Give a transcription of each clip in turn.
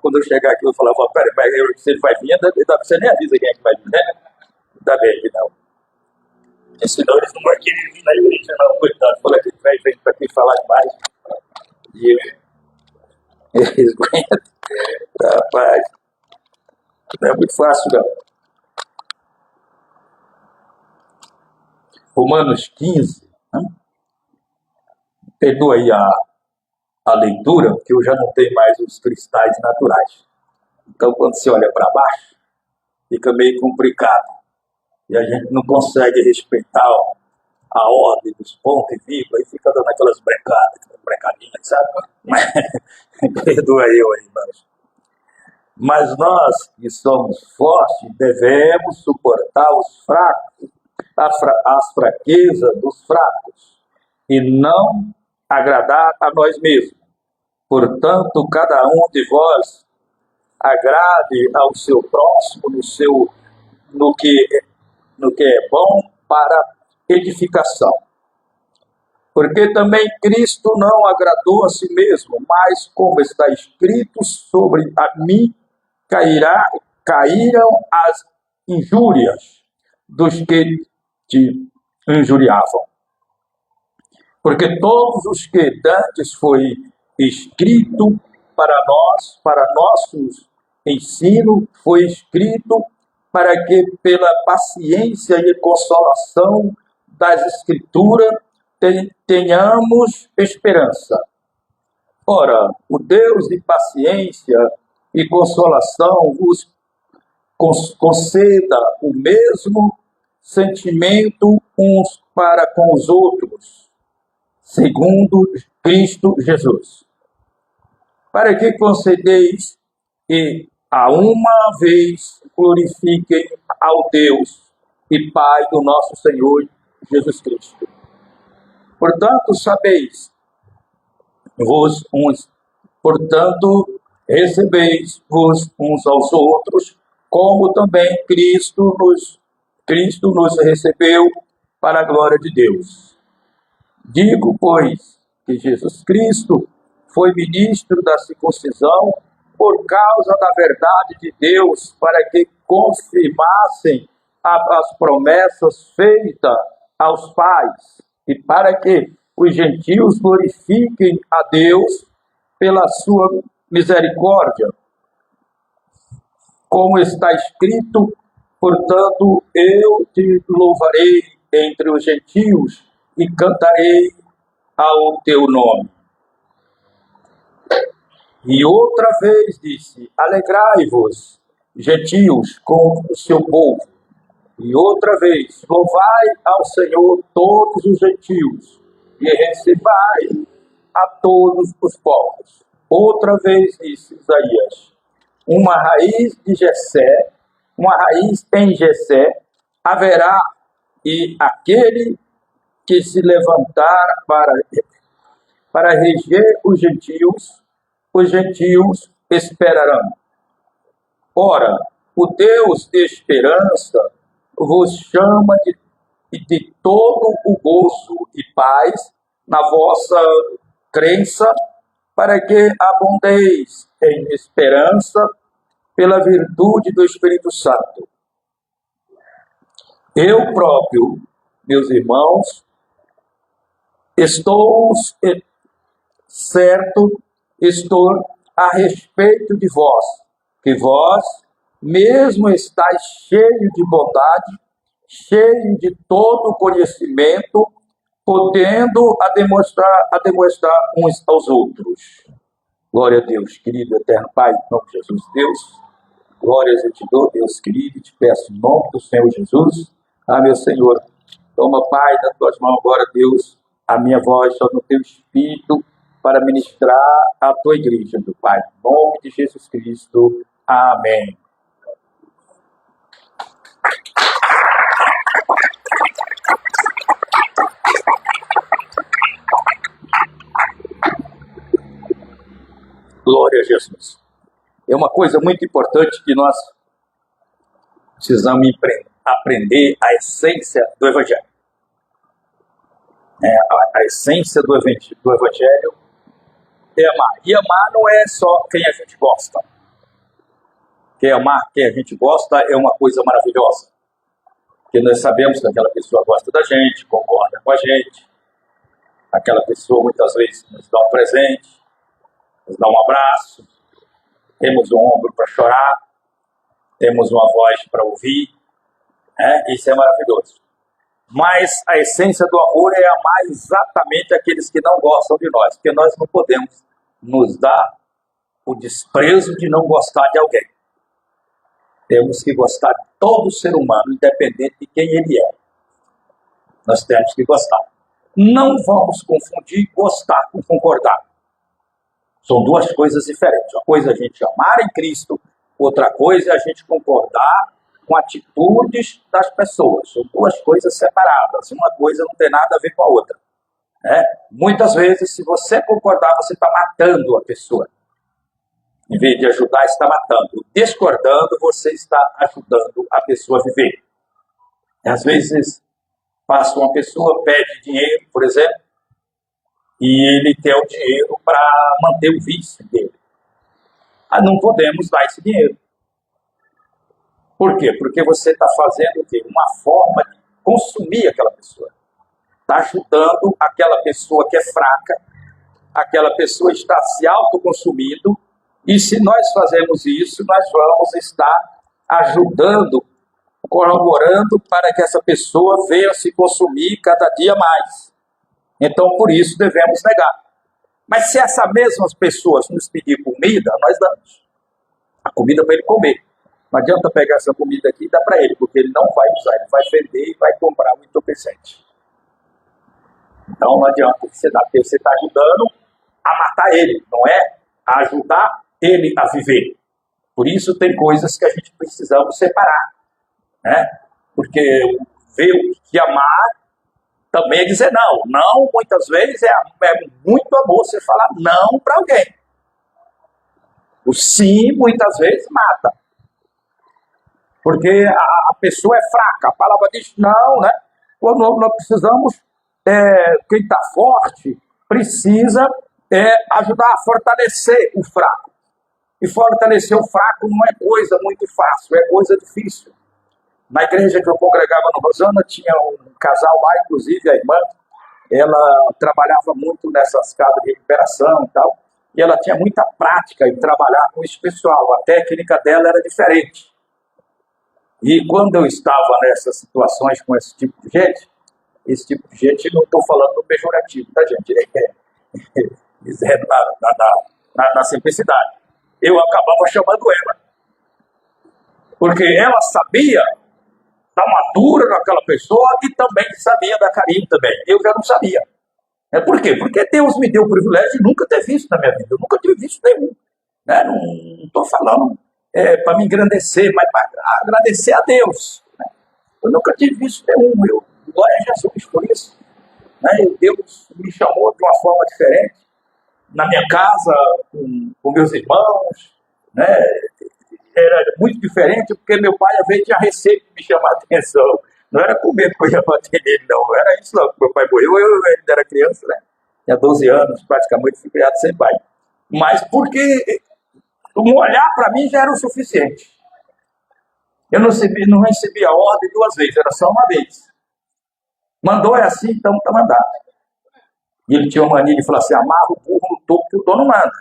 Quando eu chegar aqui, eu vou falar, peraí, se ele vai vir, você nem avisa quem é que vai vir, né? Ainda bem que não. Porque senão eles não vão querer vir na igreja, não, coitado. Fala que vai vir para aqui falar demais. E eles aguentam. Rapaz, não é muito fácil, não. Romanos 15, né? Perdoa aí a leitura, porque eu já não tenho mais os cristais naturais. Então, quando você olha para baixo, fica meio complicado. E a gente não consegue respeitar a ordem dos pontos e vírgula, e fica dando aquelas brencadinhas, sabe? Mas, perdoa eu aí, irmãos. Mas nós, que somos fortes, devemos suportar os fracos, as fraquezas dos fracos, e não agradar a nós mesmos. Portanto, cada um de vós agrade ao seu próximo no que é bom para edificação. Porque também Cristo não agradou a si mesmo, mas como está escrito, sobre a mim caíram as injúrias dos que te injuriavam. Porque todos os que dantes foi escrito para nós, para nossos ensino, foi escrito para que pela paciência e consolação das Escrituras tenhamos esperança. Ora, o Deus de paciência e consolação vos conceda o mesmo sentimento uns para com os outros, segundo Cristo Jesus. Para que concedeis e a uma vez glorifiquem ao Deus e Pai do nosso Senhor Jesus Cristo. Portanto, recebeis-vos uns aos outros, como também Cristo nos recebeu para a glória de Deus. Digo, pois, que Jesus Cristo foi ministro da circuncisão por causa da verdade de Deus, para que confirmassem as promessas feitas aos pais, e para que os gentios glorifiquem a Deus pela sua misericórdia. Como está escrito, portanto, eu te louvarei entre os gentios e cantarei ao teu nome. E outra vez disse, alegrai-vos, gentios, com o seu povo. E outra vez, louvai ao Senhor todos os gentios, e recebai a todos os povos. Outra vez disse Isaías, uma raiz em Jessé haverá, e aquele que se levantar para reger os gentios esperarão. Ora, o Deus de esperança vos chama de todo o gozo e paz na vossa crença, para que abundeis em esperança pela virtude do Espírito Santo. Eu próprio, meus irmãos, estou a respeito de vós, que vós mesmo estáis cheio de bondade, cheio de todo conhecimento, podendo a demonstrar uns aos outros. Glória a Deus, querido eterno Pai, em nome de Jesus, Deus. Glórias eu te dou, Deus querido, e te peço em nome do Senhor Jesus. Meu Senhor, toma, Pai, das tuas mãos agora, Deus, a minha voz, só no teu Espírito, para ministrar a tua igreja, meu Pai. Em nome de Jesus Cristo. Amém. Glória a Jesus. É uma coisa muito importante que nós precisamos aprender a essência do Evangelho. A essência do Evangelho é amar. E amar não é só quem a gente gosta. Quem amar quem a gente gosta é uma coisa maravilhosa. Porque nós sabemos que aquela pessoa gosta da gente, concorda com a gente. Aquela pessoa muitas vezes nos dá um presente, nos dá um abraço, temos um ombro para chorar, temos uma voz para ouvir, né? Isso é maravilhoso. Mas a essência do amor é amar exatamente aqueles que não gostam de nós, porque nós não podemos nos dar o desprezo de não gostar de alguém. Temos que gostar de todo ser humano, independente de quem ele é. Nós temos que gostar. Não vamos confundir gostar com concordar. São duas coisas diferentes. Uma coisa é a gente amar em Cristo, outra coisa é a gente concordar com atitudes das pessoas. São duas coisas separadas. Uma coisa não tem nada a ver com a outra. Né? Muitas vezes, se você concordar, você está matando a pessoa. Em vez de ajudar, está matando. Discordando, você está ajudando a pessoa a viver. E às vezes, passa uma pessoa, pede dinheiro, por exemplo, e ele quer o dinheiro para manter o vício dele. Não podemos dar esse dinheiro. Por quê? Porque você está fazendo o quê? Uma forma de consumir aquela pessoa. Está ajudando aquela pessoa que é fraca, aquela pessoa está se autoconsumindo, e se nós fazemos isso, nós vamos estar ajudando, corroborando para que essa pessoa venha se consumir cada dia mais. Então, por isso, devemos negar. Mas se essas mesmas pessoas nos pedir comida, nós damos a comida para ele comer. Não adianta pegar essa comida aqui e dar para ele, porque ele não vai usar, ele vai vender e vai comprar um entorpecente. Então, não adianta que você dá, porque você está ajudando a matar ele, não é a ajudar ele a viver. Por isso, tem coisas que a gente precisamos separar. Né? Porque ver que amar também é dizer não. Não, muitas vezes, é muito amor você falar não para alguém. O sim, muitas vezes, mata. Porque a pessoa é fraca. A palavra diz não, né? Quando nós precisamos, quem está forte, precisa ajudar a fortalecer o fraco. E fortalecer o fraco não é coisa muito fácil, é coisa difícil. Na igreja que eu congregava no Rosana, tinha um casal lá, inclusive a irmã, ela trabalhava muito nessas casas de recuperação e tal, e ela tinha muita prática em trabalhar com esse pessoal, a técnica dela era diferente. E quando eu estava nessas situações com esse tipo de gente, não estou falando no pejorativo, tá, gente? Dizendo na simplicidade. Eu acabava chamando ela. Porque ela sabia da madura daquela pessoa e também sabia da carinho também. Eu já não sabia. Por quê? Porque Deus me deu o privilégio de nunca ter visto na minha vida. Eu nunca tive visto nenhum. Né? Não estou falando para me engrandecer, mas para agradecer a Deus. Né? Eu nunca tive visto nenhum. Glória a Jesus por isso. Né? Deus me chamou de uma forma diferente. Na minha casa, com meus irmãos, né? Era muito diferente, porque meu pai, às vezes, tinha receio de me chamar a atenção. Não era com medo que eu ia bater nele, não. Era isso, não. Meu pai morreu, eu ainda era criança, né? Tinha 12 anos, praticamente, fui criado sem pai. Mas porque um olhar para mim já era o suficiente. Eu não recebi a ordem 2 vezes, era só uma vez. Mandou é assim, então está mandado. E ele tinha uma mania de falar assim, amarra o burro no topo que o dono manda.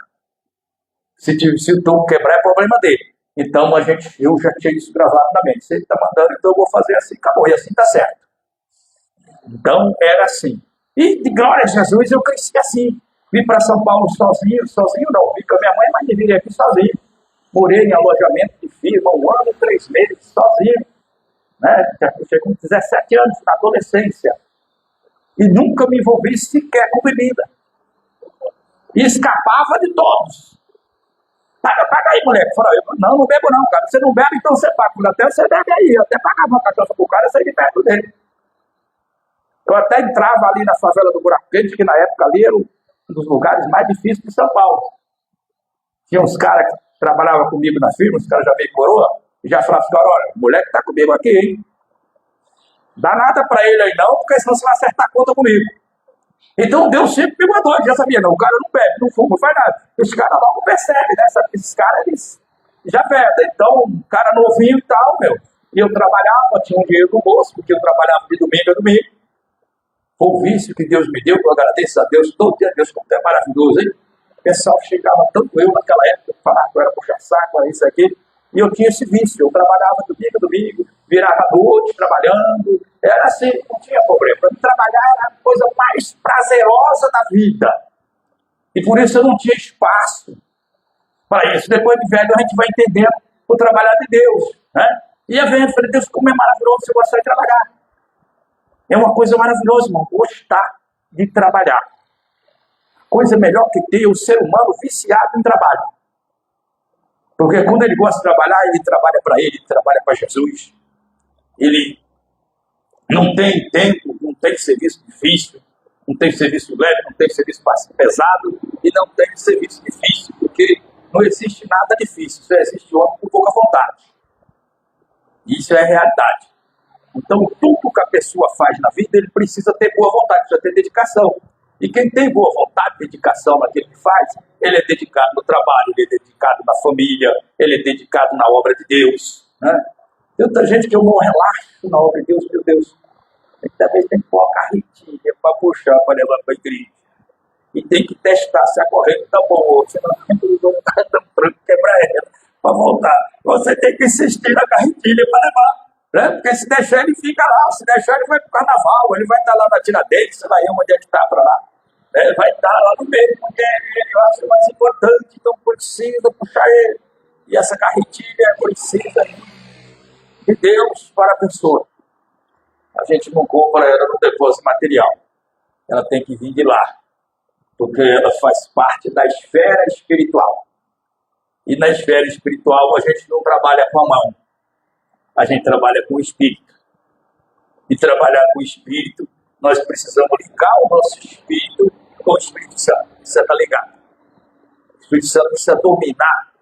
Se o topo quebrar, é problema dele. Então, eu já tinha isso gravado na mente. Se ele está mandando, então eu vou fazer assim, acabou. E assim está certo. Então, era assim. E, de glória a Jesus, eu cresci assim. Vim para São Paulo sozinho não. Vim com a minha mãe, mas vim aqui sozinho. Morei em alojamento de firma 1 ano e 3 meses, sozinho. Né? Cheguei com 17 anos, na adolescência. E nunca me envolvi sequer com bebida. E escapava de todos. Paga aí, moleque. Não bebo não, cara. Você não bebe, então você paga. Até você bebe aí. Eu até pagava uma cachaça pro cara e saí de perto dele. Eu até entrava ali na favela do Buraco Quente, que na época ali era um dos lugares mais difíceis de São Paulo. Tinha uns caras que trabalhavam comigo na firma, os caras já meio coroa, e já falavam assim, olha, o moleque tá comigo aqui, hein? Dá nada pra ele aí não, porque senão você vai acertar a conta comigo. Então Deus sempre me mandou, já sabia, não, o cara não bebe, não fuma, não faz nada. Os caras logo percebem, né? Sabe que esses caras, eles já bebem. Então, um cara novinho e tal, meu. E eu trabalhava, tinha um dinheiro no bolso, porque eu trabalhava de domingo a domingo. Foi o vício que Deus me deu, que eu agradeço a Deus todo dia. Deus, como é maravilhoso, hein? O pessoal chegava, tanto eu naquela época, falava que eu era puxa-saco, era isso aqui. E eu tinha esse vício, eu trabalhava domingo a domingo, virava à noite trabalhando. Era assim, não tinha problema. Para mim, trabalhar era a coisa mais prazerosa da vida. E por isso eu não tinha espaço para isso. Depois de velho, a gente vai entendendo o trabalhar de Deus, né? E eu falei, Deus, como é maravilhoso você gostar de trabalhar. É uma coisa maravilhosa, irmão, gostar de trabalhar. Coisa melhor que ter o ser humano viciado em trabalho. Porque quando ele gosta de trabalhar, ele trabalha para ele trabalha para Jesus. Ele não tem tempo, não tem serviço difícil, não tem serviço leve, não tem serviço pesado e não tem serviço difícil, porque não existe nada difícil, só existe homem com pouca vontade. Isso é a realidade. Então, tudo que a pessoa faz na vida, ele precisa ter boa vontade, precisa ter dedicação. E quem tem boa vontade, dedicação naquilo que faz, ele é dedicado no trabalho, ele é dedicado na família, ele é dedicado na obra de Deus. Né? Tem tanta gente que eu não relaxo na obra de Deus, meu Deus. Talvez tem que pôr uma carretilha para puxar, para levar para a igreja. E tem que testar se a corrente está boa, senão o cara está tranco, quebra ela, para voltar. Você tem que insistir na carretilha para levar. Né? Porque se deixar ele fica lá, se deixar ele vai para o carnaval, ele vai estar lá na Tiradentes, sei lá onde é que está para lá. Ele vai estar lá no meio, porque ele acha mais importante, então precisa puxar ele. E essa carretilha precisa de Deus para a pessoa. A gente não compra ela no depósito material. Ela tem que vir de lá, porque ela faz parte da esfera espiritual. E na esfera espiritual a gente não trabalha com a mão. A gente trabalha com o Espírito. E trabalhar com o Espírito, nós precisamos ligar o nosso Espírito com o Espírito Santo. Você está ligado? O Espírito Santo precisa dominar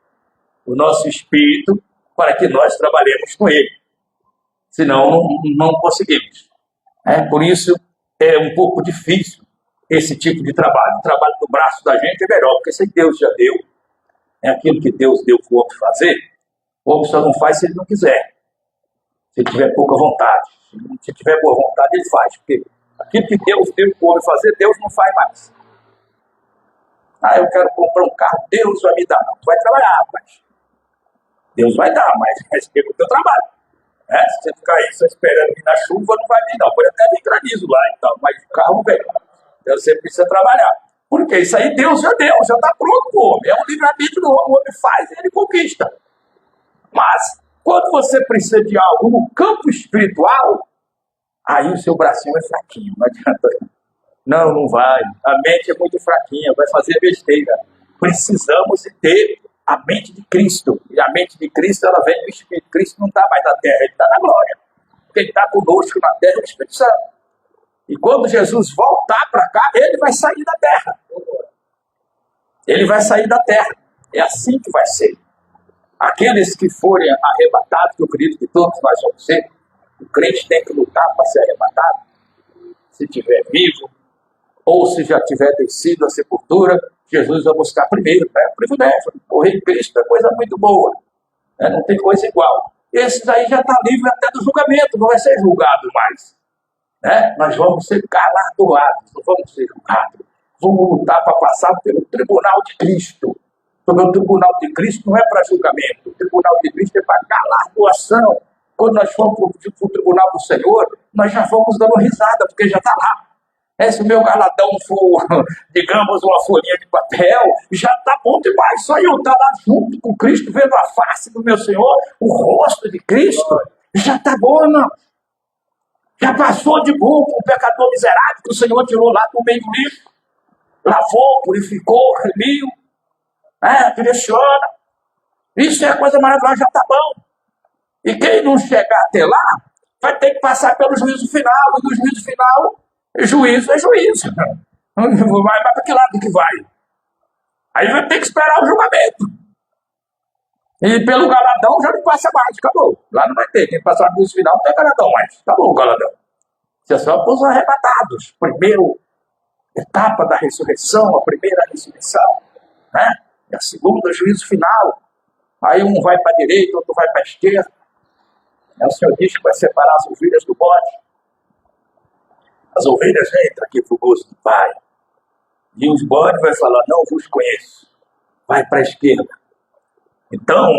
o nosso Espírito para que nós trabalhemos com ele. Senão, não conseguimos. Por isso, é um pouco difícil esse tipo de trabalho. O trabalho do braço da gente é melhor, porque se Deus já deu, é aquilo que Deus deu para o homem fazer, o homem só não faz se ele não quiser. Se ele tiver pouca vontade. Se tiver boa vontade, ele faz. Porque aquilo que Deus deu para o homem fazer, Deus não faz mais. Eu quero comprar um carro, Deus vai me dar. Não, tu vai trabalhar, rapaz. Deus vai dar, mas respeita o teu trabalho. Se você ficar aí só esperando vir na chuva, não vai vir, não. Pode até vir granizo lá e tal, mas o carro vem. Então você precisa trabalhar. Porque isso aí Deus já deu, já está pronto para o homem. É um livre-arbítrio do homem, o homem faz e ele conquista. Mas, quando você precisa de algo no campo espiritual, aí o seu bracinho é fraquinho, não adianta. Não vai. A mente é muito fraquinha, vai fazer besteira. Precisamos ter a mente de Cristo. E a mente de Cristo, ela vem do Espírito. Cristo não está mais na terra, ele está na glória. Quem está conosco na terra é o Espírito Santo. E quando Jesus voltar para cá, ele vai sair da terra. Ele vai sair da terra. É assim que vai ser. Aqueles que forem arrebatados, que eu acredito que todos nós vamos ser, o crente tem que lutar para ser arrebatado. Se estiver vivo, ou se já tiver descido a sepultura, Jesus vai buscar primeiro. É um privilégio. Morrer em Cristo é coisa muito boa. Não tem coisa igual. Esses aí já está livre até do julgamento, não vai ser julgado mais. Nós vamos ser galardoados, não vamos ser julgados. Vamos lutar para passar pelo tribunal de Cristo. Porque o tribunal de Cristo não é para julgamento. O tribunal de Cristo é para galardoação. Quando nós formos para o tribunal do Senhor, nós já vamos dando risada, porque já está lá. Se o meu galadão for, digamos, uma folhinha de papel, já está bom demais. Só eu estar lá junto com Cristo, vendo a face do meu Senhor, o rosto de Cristo, já está bom, não? Já passou de bom com o pecador miserável que o Senhor tirou lá do meio do lixo, lavou, purificou, remiu, direciona. Isso é a coisa maravilhosa, já está bom. E quem não chegar até lá, vai ter que passar pelo juízo final, e no juízo final, juízo é juízo. Vai para que lado que vai? Aí vai ter que esperar o julgamento. E pelo galadão já não passa mais, acabou. Lá não vai ter. Quem passar no juízo final não tem galadão mais. Acabou o galadão. Isso é só para os arrebatados. Primeiro etapa da ressurreição, a primeira ressurreição, né? E a segunda, juízo final. Aí um vai para a direita, outro vai para a esquerda. Aí o Senhor diz que vai separar as ovelhas do bode. As ovelhas entram aqui para o gosto do Pai. E os bodes vai falar, não vos conheço. Vai para a esquerda. Então,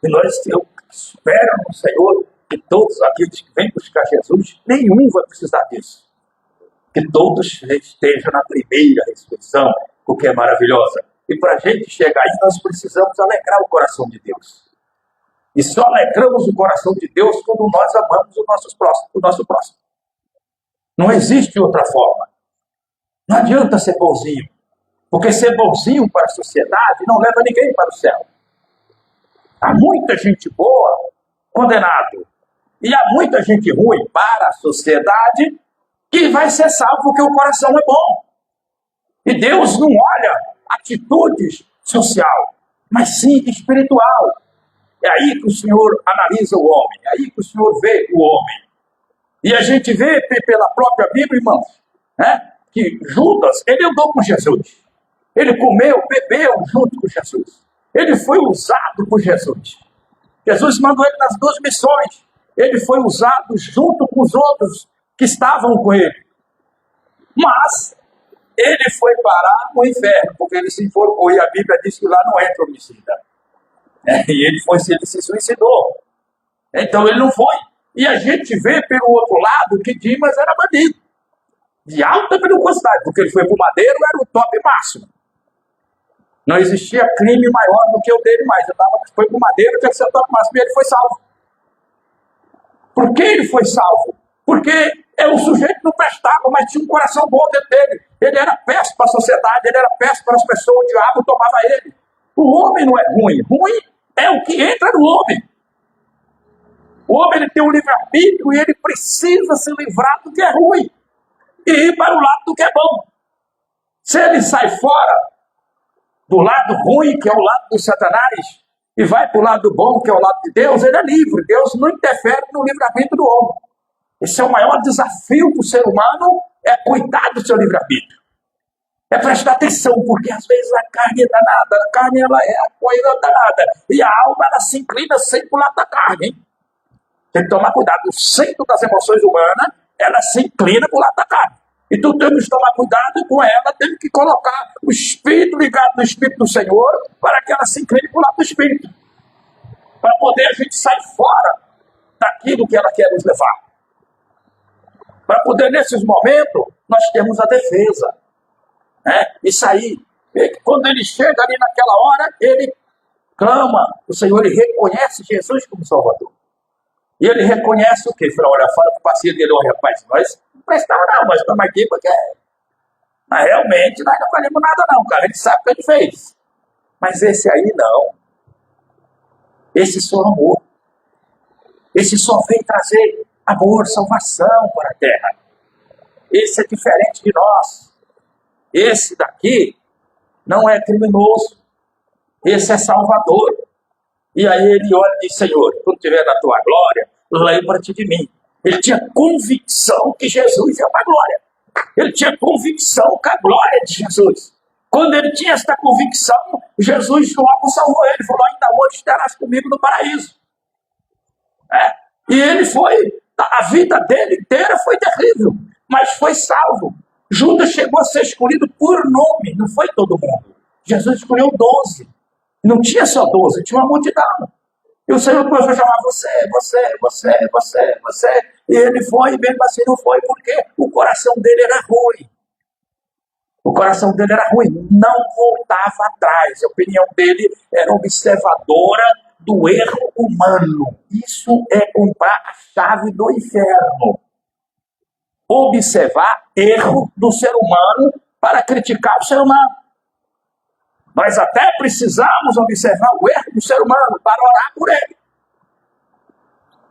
eu espero no Senhor que todos aqueles que vêm buscar Jesus, nenhum vai precisar disso. Que todos estejam na primeira ressurreição, porque é maravilhosa. E para a gente chegar aí, nós precisamos alegrar o coração de Deus. E só alegramos o coração de Deus quando nós amamos o nosso próximo. Não existe outra forma. Não adianta ser bonzinho. Porque ser bonzinho para a sociedade não leva ninguém para o céu. Há muita gente boa condenado. E há muita gente ruim para a sociedade que vai ser salvo porque o coração é bom. E Deus não olha atitudes social, mas sim espiritual. É aí que o Senhor analisa o homem, é aí que o Senhor vê o homem. E a gente vê pela própria Bíblia, irmãos, né, que Judas, ele andou com Jesus. Ele comeu, bebeu junto com Jesus. Ele foi usado por Jesus. Jesus mandou ele nas 2 missões. Ele foi usado junto com os outros que estavam com ele. Mas ele foi parar no inferno, porque ele se enforcou e a Bíblia diz que lá não entra homicida. E ele se suicidou. Então ele não foi. E a gente vê pelo outro lado que Dimas era bandido. De alta periculosidade, porque ele foi para o Madeiro, era o top máximo. Não existia crime maior do que o dele mais. Foi para o Madeiro, que ser o top máximo, e ele foi salvo. Por que ele foi salvo? Porque o sujeito não prestava, mas tinha um coração bom dentro dele. Ele era péssimo para a sociedade, ele era péssimo para as pessoas, o diabo tomava ele. O homem não é ruim. Ruim é o que entra no homem. O homem ele tem um livre-arbítrio e ele precisa se livrar do que é ruim e ir para o lado do que é bom. Se ele sai fora do lado ruim, que é o lado do Satanás, e vai para o lado bom, que é o lado de Deus, ele é livre. Deus não interfere no livre-arbítrio do homem. Esse é o maior desafio do ser humano, é cuidar do seu livre-arbítrio. É prestar atenção, porque às vezes a carne é danada, a carne ela é a coisa danada, e a alma ela se inclina sempre para o lado da carne, hein? Tem que tomar cuidado. O centro das emoções humanas, ela se inclina para o lado da carne. Então temos que tomar cuidado com ela, temos que colocar o Espírito ligado no Espírito do Senhor, para que ela se incline para o lado do Espírito. Para poder a gente sair fora daquilo que ela quer nos levar. Para poder, nesses momentos, nós temos a defesa. Isso aí, quando ele chega ali naquela hora, ele clama, o Senhor, ele reconhece Jesus como Salvador. E ele reconhece o quê? Ele fala, olha, fala para o parceiro dele, olha, rapaz, nós não prestamos não, nós estamos aqui porque realmente nós não valemos nada não, cara, ele sabe o que ele fez. Mas esse aí não. Esse só amor. Esse só vem trazer amor, salvação para a terra. Esse é diferente de nós. Esse daqui não é criminoso. Esse é salvador. E aí ele olha e diz, Senhor, quando estiver na tua glória, lembra-te de mim. Ele tinha convicção que Jesus é uma glória. Ele tinha convicção com a glória de Jesus. Quando ele tinha esta convicção, Jesus logo salvou ele. Falou, ainda hoje estarás comigo no paraíso. E ele foi, a vida dele inteira foi terrível, mas foi salvo. Judas chegou a ser escolhido por nome, não foi todo mundo. Jesus escolheu 12. Não tinha só 12, tinha uma multidão. E o Senhor começou a chamar você. E ele foi, e mesmo assim não foi, porque o coração dele era ruim. O coração dele era ruim, não voltava atrás. A opinião dele era observadora do erro humano. Isso é comprar a chave do inferno. Observar erro do ser humano para criticar o ser humano. Nós até precisamos observar o erro do ser humano para orar por ele.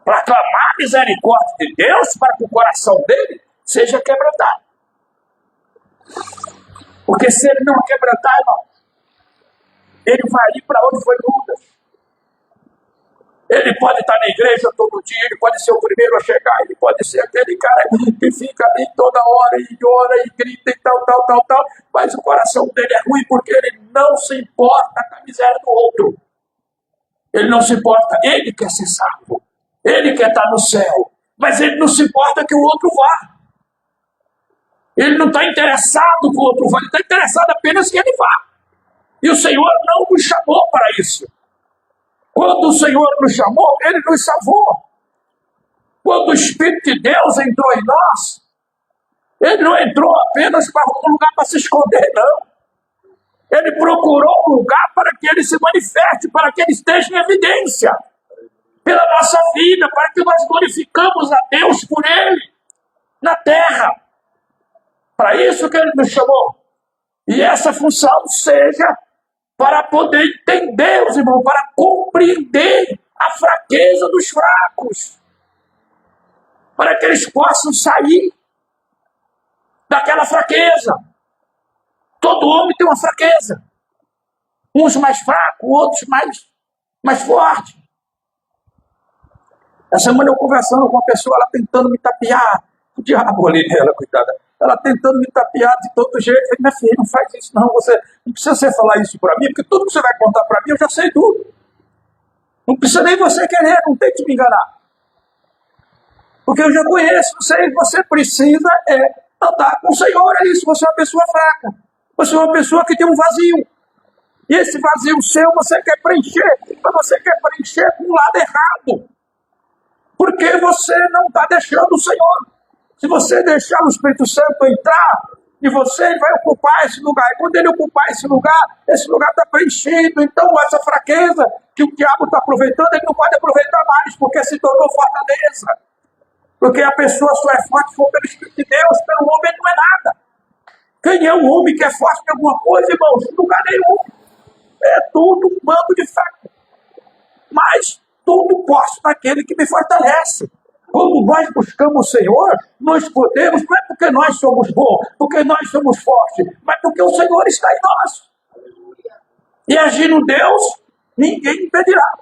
Para clamar a misericórdia de Deus para que o coração dele seja quebrantado. Porque se ele não quebrantar, irmão, ele vai ir para onde foi Judas. Ele pode estar na igreja todo dia, ele pode ser o primeiro a chegar, ele pode ser aquele cara que fica ali toda hora e ora e grita e tal, mas o coração dele é ruim porque ele não se importa com a miséria do outro. Ele não se importa, ele quer ser salvo, ele quer estar no céu, mas ele não se importa que o outro vá. Ele não está interessado que o outro vá, ele está interessado apenas que ele vá. E o Senhor não nos chamou para isso. Quando o Senhor nos chamou, Ele nos salvou. Quando o Espírito de Deus entrou em nós, Ele não entrou apenas para um lugar para se esconder, não. Ele procurou um lugar para que Ele se manifeste, para que Ele esteja em evidência pela nossa vida, para que nós glorificamos a Deus por Ele na terra. Para isso que Ele nos chamou. E essa função seja para poder entender, os irmãos, para compreender a fraqueza dos fracos, para que eles possam sair daquela fraqueza. Todo homem tem uma fraqueza, uns mais fracos, outros mais fortes. Essa semana eu conversando com uma pessoa, ela tentando me tapear, o diabo ali nela, coitada. Ela tentando me tapear de todo jeito. Eu falei, minha filha, não faz isso não. Você não precisa você falar isso para mim, porque tudo que você vai contar para mim, eu já sei tudo. Não precisa nem você querer, não tente me enganar. Porque eu já conheço, você precisa andar com o Senhor, é isso. Você é uma pessoa fraca. Você é uma pessoa que tem um vazio. E esse vazio seu, você quer preencher, mas você quer preencher com o lado errado. Porque você não está deixando o Senhor. Se você deixar o Espírito Santo entrar em você, ele vai ocupar esse lugar. E quando ele ocupar esse lugar está preenchido. Então, essa fraqueza que o diabo está aproveitando, ele não pode aproveitar mais, porque se tornou fortaleza. Porque a pessoa só é forte se for pelo Espírito de Deus, pelo homem ele não é nada. Quem é o homem que é forte em alguma coisa, irmãos? Em lugar nenhum. É tudo um bando de fraco. Mas tudo posso naquele que me fortalece. Quando nós buscamos o Senhor, nós podemos, não é porque nós somos bons, porque nós somos fortes, mas porque o Senhor está em nós. E agindo Deus, ninguém impedirá.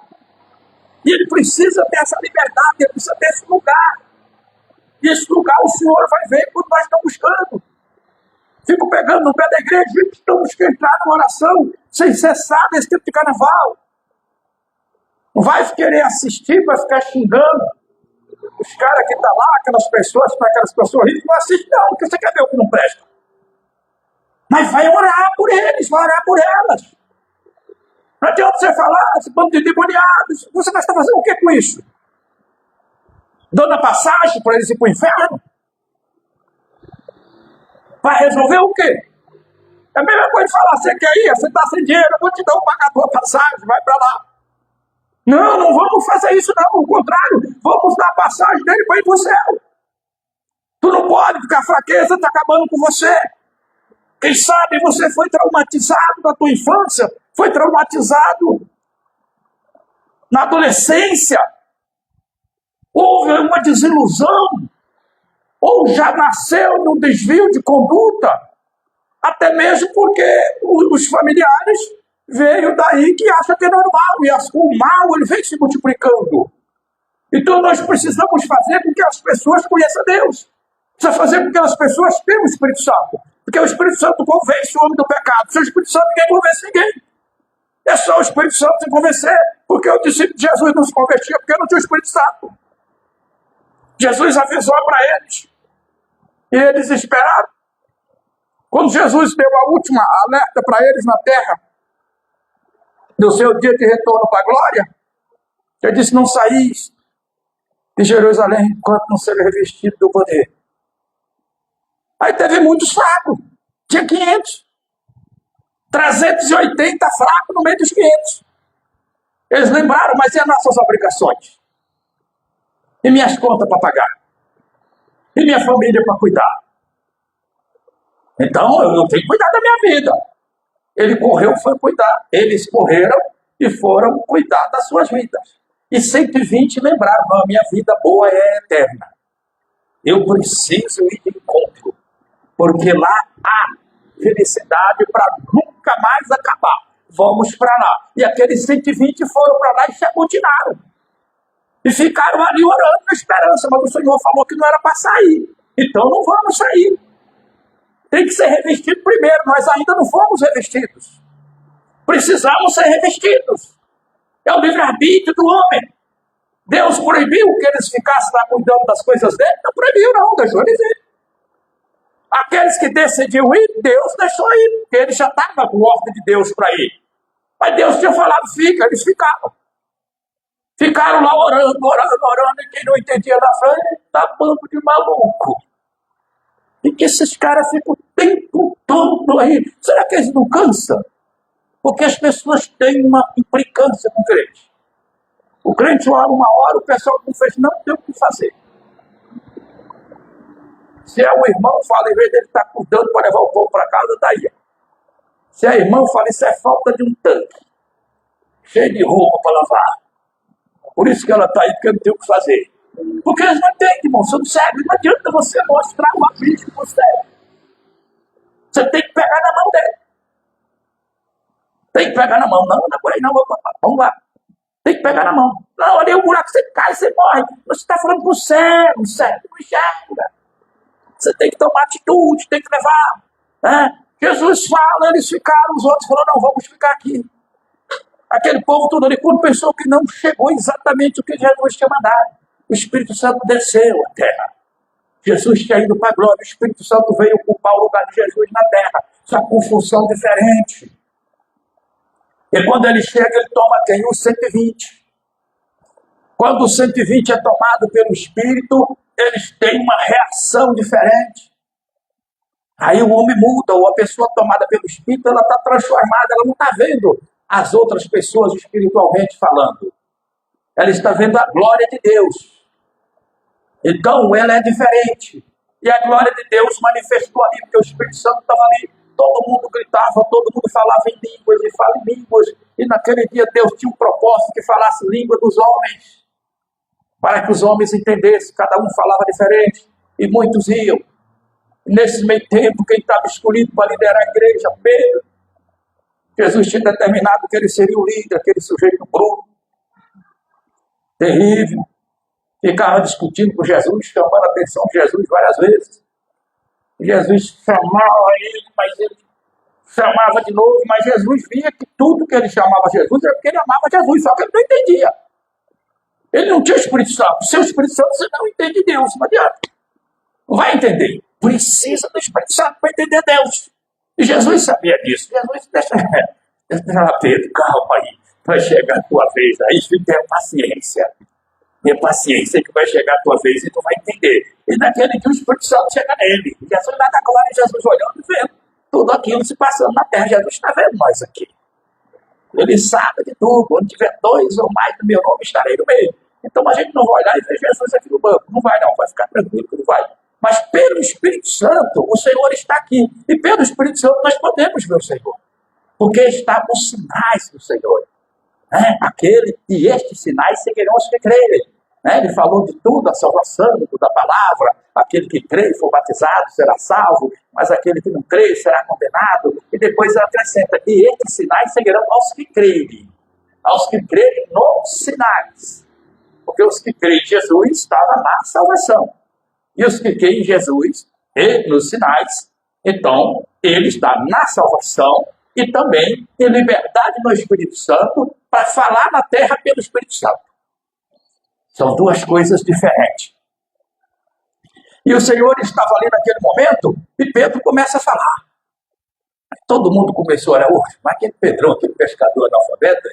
E ele precisa ter essa liberdade, ele precisa ter esse lugar. E esse lugar o Senhor vai ver quando nós estamos buscando. Fico pegando no pé da igreja, estamos que entrar numa oração sem cessar nesse tempo de carnaval. Não vai querer assistir para ficar xingando. Os caras que estão lá, aquelas pessoas ricas, não assistem não, porque você quer ver o que não presta. Mas vai orar por eles, vai orar por elas. Não adianta você falar, esse bando de endemoniados, você vai estar fazendo o que com isso? Dando a passagem para eles ir para o inferno? Vai resolver o quê? É a mesma coisa de falar, você quer ir, você está sem dinheiro, eu vou te dar pagar a tua passagem, vai para lá. Não vamos fazer isso não, ao contrário, vamos dar a passagem dele para ir para o céu. Tu não pode, porque a fraqueza está acabando com você. Quem sabe você foi traumatizado na tua infância, foi traumatizado na adolescência, houve uma desilusão, ou já nasceu num desvio de conduta, até mesmo porque os familiares veio daí que acha que é normal, e o mal ele vem se multiplicando. Então nós precisamos fazer com que as pessoas conheçam Deus. Precisa fazer com que as pessoas tenham o Espírito Santo. Porque o Espírito Santo convence o homem do pecado. Sem o Espírito Santo ninguém convence ninguém. É só o Espírito Santo se convencer. Porque o discípulo de Jesus não se convertia porque não tinha o Espírito Santo. Jesus avisou para eles. E eles esperaram. Quando Jesus deu a última alerta para eles na terra, no seu dia de retorno para a glória, ele disse, não saís de Jerusalém enquanto não seja revestido do poder. Aí teve muitos fracos. Tinha 500. 380 fracos no meio dos 500. Eles lembraram, mas e as nossas obrigações? E minhas contas para pagar? E minha família para cuidar? Então, eu tenho que cuidar da minha vida. Ele correu, foi cuidar. Eles correram e foram cuidar das suas vidas. E 120 lembraram, a minha vida boa é eterna. Eu preciso ir de encontro. Porque lá há felicidade para nunca mais acabar. Vamos para lá. E aqueles 120 foram para lá e se amotinaram. E ficaram ali orando na esperança, mas o Senhor falou que não era para sair. Então não vamos sair. Tem que ser revestido primeiro, nós ainda não fomos revestidos. Precisamos ser revestidos. É o livre-arbítrio do homem. Deus proibiu que eles ficassem lá cuidando das coisas dele? Não proibiu, não, deixou eles ir. Aqueles que decidiam ir, Deus deixou ir, porque ele já estava com ordem de Deus para ir. Mas Deus tinha falado, fica, eles ficaram. Ficaram lá orando, e quem não entendia da frente, tá bando de maluco. E que esses caras ficam o tempo todo aí. Será que eles não cansam? Porque as pessoas têm uma implicância com o crente. O crente ora uma hora, o pessoal não fez, não tem o que fazer. Se é o irmão, fala, em vez dele estar cuidando para levar o povo para casa, daí. Se é irmão, fala, isso é falta de um tanque. Cheio de roupa para lavar. Por isso que ela está aí, porque não tem o que fazer. Porque eles não entendem, irmão. Você não serve, não adianta você mostrar o abismo que você é. Você tem que pegar na mão dele. Tem que pegar na mão. Não, não é por aí não, vamos lá. Tem que pegar na mão. Não, ali é o buraco, você cai, você morre. Você está falando pro cego, o cego não enxerga. Você tem que tomar atitude, tem que levar. Né? Jesus fala, eles ficaram, os outros falaram, não, vamos ficar aqui. Aquele povo todo ali, quando pensou que não chegou exatamente o que Jesus tinha mandado. O Espírito Santo desceu à terra. Jesus tinha ido para a glória, o Espírito Santo veio ocupar o lugar de Jesus na terra, só com função diferente. E quando ele chega, ele toma quem? O 120. Quando o 120 é tomado pelo Espírito, eles têm uma reação diferente. Aí o homem muda, ou a pessoa tomada pelo Espírito, ela está transformada, ela não está vendo as outras pessoas espiritualmente falando. Ela está vendo a glória de Deus. Então, ela é diferente. E a glória de Deus manifestou ali, porque o Espírito Santo estava ali. Todo mundo gritava, todo mundo falava em línguas, e fala em línguas. E naquele dia Deus tinha um propósito que falasse língua dos homens. Para que os homens entendessem, cada um falava diferente. E muitos iam. E nesse meio tempo, quem estava escolhido para liderar a igreja? Pedro. Jesus tinha determinado que ele seria o líder, aquele sujeito bruto, terrível. Ficava discutindo com Jesus, chamando a atenção de Jesus várias vezes. Jesus chamava ele, mas ele chamava de novo, mas Jesus via que tudo que ele chamava Jesus era porque ele amava Jesus, só que ele não entendia. Ele não tinha Espírito Santo. Sem o Espírito Santo você não entende Deus, não adianta. Não vai entender. Precisa do Espírito Santo para entender Deus. E Jesus sabia disso. Jesus deixa Pedro, calma aí, vai chegar a tua vez. Aí tenha paciência. Tenha paciência que vai chegar a tua vez e tu vai entender. E naquele dia o Espírito Santo chega nele. Jesus lá na glória, Jesus olhando e vendo tudo aquilo se passando na terra. Jesus está vendo nós aqui. Ele sabe de tudo. Quando tiver 2 ou mais do meu nome, estarei no meio. Então a gente não vai olhar e ver Jesus aqui no banco. Não vai não, vai ficar tranquilo que não vai. Mas pelo Espírito Santo, o Senhor está aqui. E pelo Espírito Santo nós podemos ver o Senhor. Porque está os sinais do Senhor. E estes sinais seguirão os que crerem. Ele falou de tudo, a salvação, da palavra. Aquele que crê e for batizado será salvo, mas aquele que não crê será condenado. E depois acrescenta, e estes sinais seguirão aos que crerem. Aos que crerem nos sinais. Porque os que creem em Jesus estavam na salvação. E os que creem em Jesus e nos sinais, então, ele está na salvação e também em liberdade no Espírito Santo para falar na terra pelo Espírito Santo. São duas coisas diferentes. E o Senhor estava ali naquele momento e Pedro começa a falar. Todo mundo começou a olhar, mas aquele Pedrão, aquele pescador analfabeto,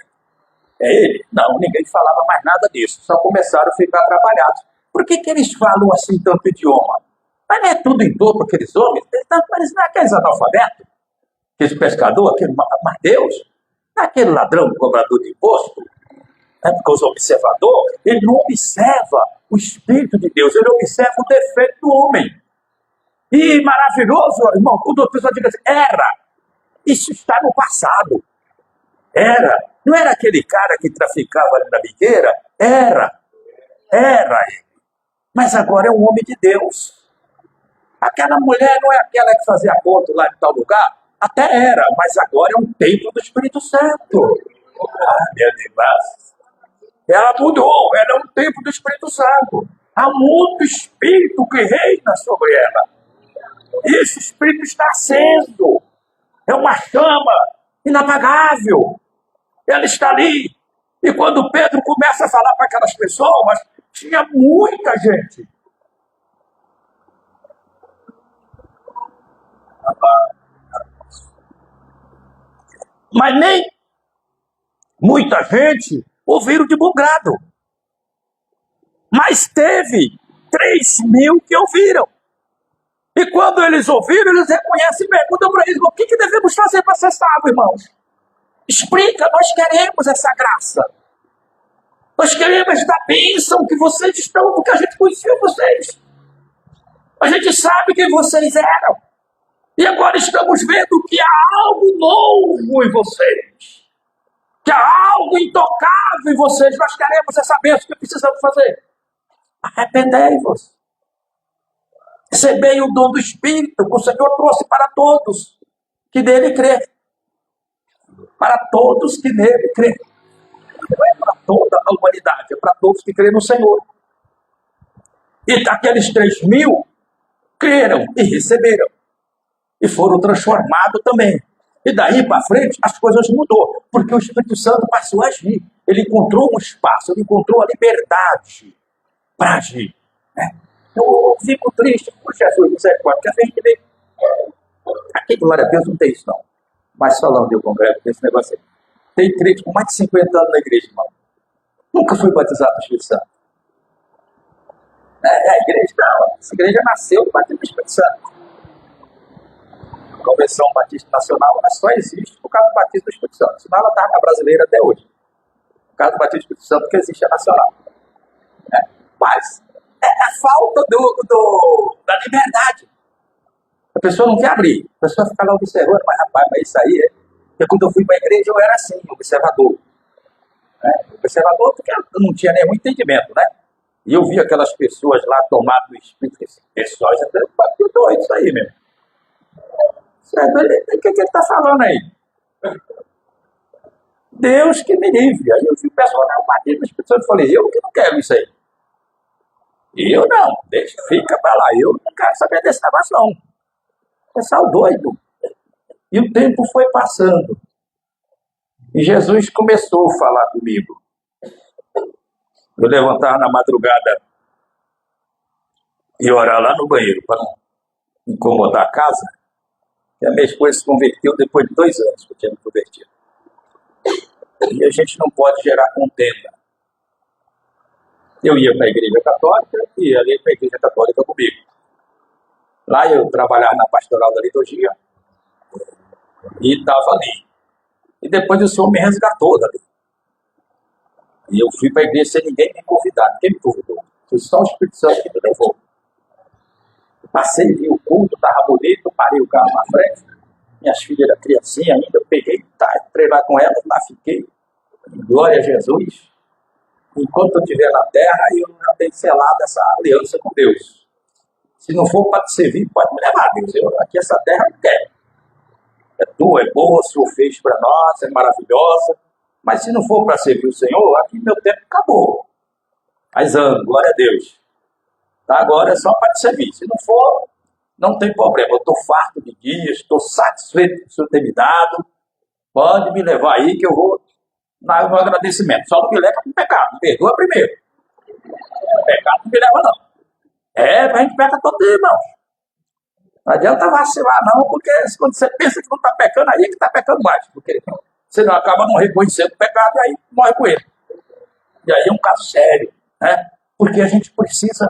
é ele? Não, ninguém falava mais nada disso. Só começaram a ficar atrapalhados. Por que eles falam assim tanto idioma? Mas não é tudo em dobro aqueles homens? Eles não é aqueles analfabetos? Aquele pescador, aquele Deus? Não é aquele ladrão, cobrador de imposto? Porque os observadores, ele não observa o Espírito de Deus, ele observa o defeito do homem. E maravilhoso, irmão, quando a pessoa diz assim, era, isso está no passado. Era, não era aquele cara que traficava ali na biqueira? Era ele. Mas agora é um homem de Deus. Aquela mulher não é aquela que fazia conta lá em tal lugar? Até era, mas agora é um templo do Espírito Santo. Meu Deus. Ela mudou, ela é um templo do Espírito Santo. Há muito Espírito que reina sobre ela. E esse Espírito está aceso. É uma chama inapagável. Ela está ali. E quando Pedro começa a falar para aquelas pessoas, tinha muita gente. Mas nem muita gente ouviram de bom grado. Mas teve 3.000 que ouviram. E quando eles ouviram, eles reconhecem e perguntam para eles: o que devemos fazer para ser salvo, irmãos? Explica, nós queremos essa graça. Nós queremos esta bênção que vocês estão, porque a gente conhecia vocês. A gente sabe quem vocês eram. E agora estamos vendo que há algo novo em vocês. Que há algo intocável em vocês. Nós queremos essa bênção que precisamos fazer. Arrependei-vos. Recebei o dom do Espírito que o Senhor trouxe para todos que nele crê. Para todos que nele crê. Não é para toda a humanidade, é para todos que crêem no Senhor. E daqueles 3.000 creram e receberam. E foram transformados também. E daí para frente as coisas mudou. Porque o Espírito Santo passou a agir. Ele encontrou um espaço, ele encontrou a liberdade para agir. Eu fico triste por Jesus, misericórdia, porque a gente vê. Aqui, glória a Deus, não tem isso não. Mas falando, eu congrego com esse negócio aí. Tem crente com mais de 50 anos na igreja, irmão. Nunca fui batizado no Espírito Santo. A igreja não. Essa igreja nasceu do batismo do Espírito Santo. A Convenção Batista Nacional, ela só existe por causa do batismo do Espírito Santo. Senão ela está na brasileira até hoje. Por causa do batismo do Espírito Santo que existe a nacional. Mas é a falta da liberdade. A pessoa não quer abrir. A pessoa fica lá observando, mas rapaz, mas isso aí é. Porque quando eu fui para a igreja eu era assim, observador. Observador porque eu não tinha nenhum entendimento, né? E eu vi aquelas pessoas lá tomadas do Espírito. Esse pessoal já está doido isso aí mesmo. O que ele está falando aí? Deus que me livre. Aí eu vi o pessoal na batismo do Espírito Santo e falei, eu que não quero isso aí. Eu não, deixa, fica para lá. Eu não quero saber desse negócio não. Pessoal doido. E o tempo foi passando. E Jesus começou a falar comigo. Eu levantava na madrugada e orar lá no banheiro para não incomodar a casa. E a minha esposa se converteu depois de 2 anos que eu tinha me convertido. E a gente não pode gerar contenda. Eu ia para a igreja católica e ela ia para a igreja católica comigo. Lá eu trabalhava na pastoral da liturgia e estava ali. E depois o Senhor me resgatou dali. E eu fui para a igreja sem ninguém me convidar. Ninguém me convidou. Foi só o Espírito Santo que me levou. Passei, vi o culto, estava bonito, parei o carro na frente. Minhas filhas eram criancinhas ainda, eu peguei, entrei lá com elas, lá fiquei. Glória a Jesus. Enquanto eu estiver na terra, eu já tenho selado essa aliança com Deus. Se não for para te servir, pode me levar, Deus. Aqui essa terra eu não quero. É tua, é boa, o Senhor fez para nós, é maravilhosa. Mas se não for para servir o Senhor, aqui meu tempo acabou. Mas ando, glória a Deus. Tá, agora é só para te servir. Se não for, não tem problema. Eu estou farto de dias, estou satisfeito com o Senhor ter me dado. Pode me levar aí que eu vou dar um agradecimento. Só não me leva com pecado. Me perdoa primeiro. O pecado não me leva, não. A gente peca todo dia, irmão. Não adianta vacilar, não, porque quando você pensa que não está pecando, aí é que está pecando mais. Porque você não acaba não reconhecendo o pecado e aí morre com ele. E aí é um caso sério, né? Porque a gente precisa